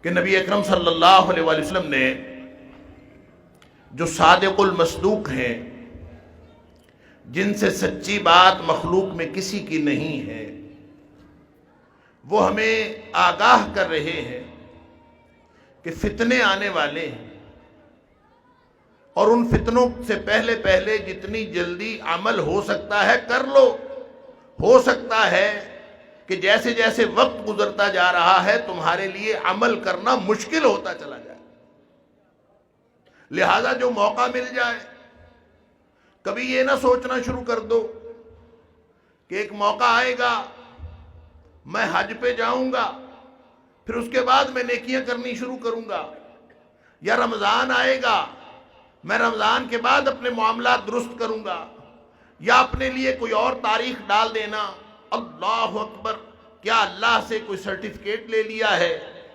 کہ نبی اکرم صلی اللہ علیہ وآلہ وسلم نے جو صادق المصدوق ہیں، جن سے سچی بات مخلوق میں کسی کی نہیں ہے، وہ ہمیں آگاہ کر رہے ہیں کہ فتنے آنے والے ہیں، اور ان فتنوں سے پہلے پہلے جتنی جلدی عمل ہو سکتا ہے کر لو۔ ہو سکتا ہے کہ جیسے جیسے وقت گزرتا جا رہا ہے تمہارے لیے عمل کرنا مشکل ہوتا چلا جائے، لہذا جو موقع مل جائے، کبھی یہ نہ سوچنا شروع کر دو کہ ایک موقع آئے گا میں حج پہ جاؤں گا پھر اس کے بعد میں نیکیاں کرنی شروع کروں گا، یا رمضان آئے گا میں رمضان کے بعد اپنے معاملات درست کروں گا، یا اپنے لیے کوئی اور تاریخ ڈال دینا۔ اللہ اکبر، کیا اللہ سے کوئی سرٹیفکیٹ لے لیا ہے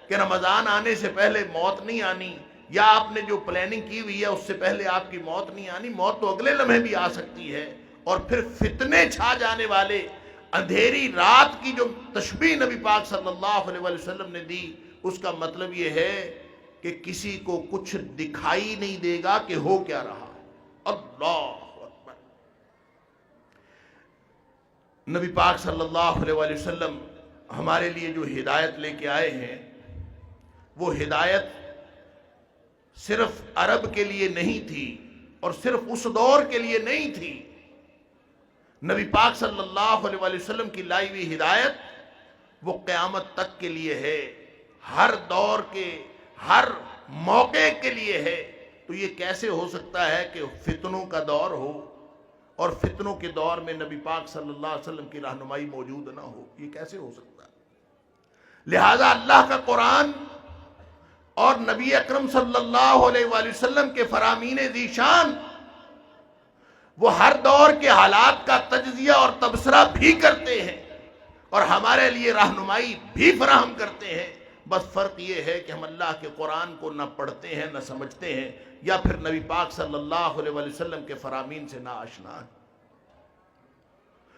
کہ رمضان آنے سے پہلے موت نہیں آنی، یا آپ نے جو پلاننگ کی ہوئی ہے اس سے پہلے آپ کی موت نہیں آنی؟ موت تو اگلے لمحے بھی آ سکتی ہے۔ اور پھر فتنے چھا جانے والے اندھیری رات کی جو تشبیہ نبی پاک صلی اللہ علیہ وسلم نے دی، اس کا مطلب یہ ہے کہ کسی کو کچھ دکھائی نہیں دے گا کہ ہو کیا رہا ہے۔ اللہ اکبر۔ نبی پاک صلی اللہ علیہ وسلم ہمارے لیے جو ہدایت لے کے آئے ہیں، وہ ہدایت صرف عرب کے لیے نہیں تھی اور صرف اس دور کے لیے نہیں تھی۔ نبی پاک صلی اللہ علیہ وسلم کی لائی ہوئی ہدایت وہ قیامت تک کے لیے ہے، ہر دور کے ہر موقع کے لیے ہے۔ تو یہ کیسے ہو سکتا ہے کہ فتنوں کا دور ہو اور فتنوں کے دور میں نبی پاک صلی اللہ علیہ وسلم کی رہنمائی موجود نہ ہو؟ یہ کیسے ہو سکتا ہے؟ لہذا اللہ کا قرآن اور نبی اکرم صلی اللہ علیہ وآلہ وسلم کے فرامین ذیشان وہ ہر دور کے حالات کا تجزیہ اور تبصرہ بھی کرتے ہیں اور ہمارے لیے رہنمائی بھی فراہم کرتے ہیں۔ بس فرق یہ ہے کہ ہم اللہ کے قرآن کو نہ پڑھتے ہیں نہ سمجھتے ہیں، یا پھر نبی پاک صلی اللہ علیہ وآلہ وسلم کے فرامین سے نا آشنا ہیں۔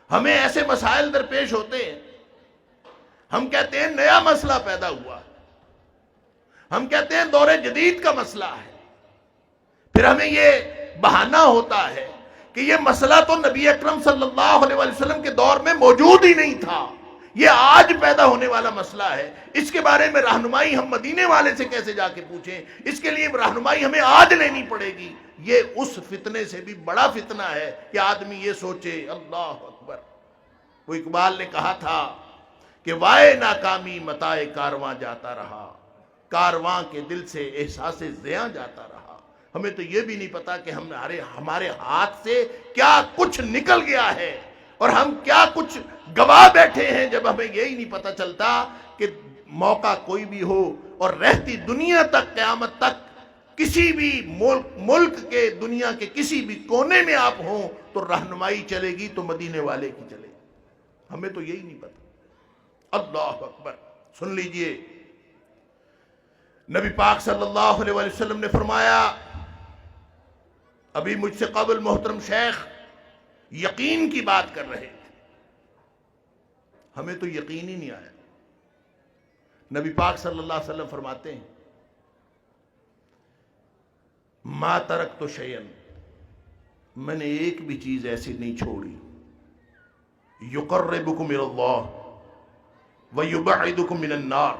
ہمیں ایسے مسائل درپیش ہوتے ہیں، ہم کہتے ہیں نیا مسئلہ پیدا ہوا، ہم کہتے ہیں دور جدید کا مسئلہ ہے، پھر ہمیں یہ بہانہ ہوتا ہے کہ یہ مسئلہ تو نبی اکرم صلی اللہ علیہ وسلم کے دور میں موجود ہی نہیں تھا، یہ آج پیدا ہونے والا مسئلہ ہے، اس کے بارے میں رہنمائی ہم مدینے والے سے کیسے جا کے پوچھیں؟ اس کے لیے رہنمائی ہمیں آج لینی پڑے گی۔ یہ اس فتنے سے بھی بڑا فتنہ ہے کہ آدمی یہ سوچے۔ اللہ اکبر۔ وہ اقبال نے کہا تھا کہ وائے ناکامی متائے کارواں جاتا رہا، کارواں کے دل سے احساس زیاں جاتا رہا۔ ہمیں تو یہ بھی نہیں پتا کہ ہمارے ہاتھ سے کیا کچھ نکل گیا ہے اور ہم کیا کچھ گوا بیٹھے ہیں، جب ہمیں یہی نہیں پتا چلتا کہ موقع کوئی بھی ہو اور رہتی دنیا تک، قیامت تک کسی بھی ملک کے، دنیا کے کسی بھی کونے میں آپ ہوں تو رہنمائی چلے گی تو مدینے والے کی چلے گی۔ ہمیں تو یہی نہیں پتا۔ اللہ اکبر۔ سن لیجئے، نبی پاک صلی اللہ علیہ وسلم نے فرمایا، ابھی مجھ سے قبل محترم شیخ یقین کی بات کر رہے تھے، ہمیں تو یقین ہی نہیں آیا۔ نبی پاک صلی اللہ علیہ وسلم فرماتے ہیں، ما ترکت شیئا، میں نے ایک بھی چیز ایسی نہیں چھوڑی، یقربکم الی اللہ ویبعدکم من النار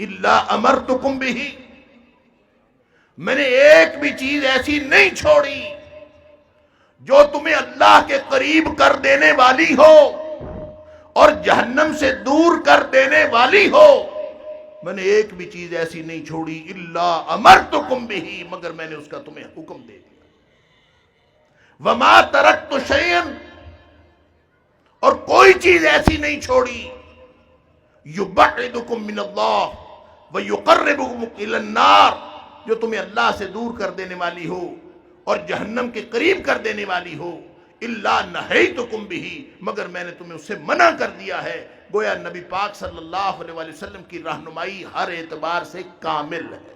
الا امرتکم بہ، میں نے ایک بھی چیز ایسی نہیں چھوڑی جو تمہیں اللہ کے قریب کر دینے والی ہو اور جہنم سے دور کر دینے والی ہو۔ میں نے ایک بھی چیز ایسی نہیں چھوڑی الا امرتکم بہ، مگر میں نے اس کا تمہیں حکم دے دیا۔ وما ترکت شیئا، اور کوئی چیز ایسی نہیں چھوڑی، یبعدکم من اللہ ویقربکم الی النار، جو تمہیں اللہ سے دور کر دینے والی ہو اور جہنم کے قریب کر دینے والی ہو، الا نہیتکم بہ، مگر میں نے تمہیں اس سے منع کر دیا ہے۔ گویا نبی پاک صلی اللہ علیہ وسلم کی رہنمائی ہر اعتبار سے کامل ہے۔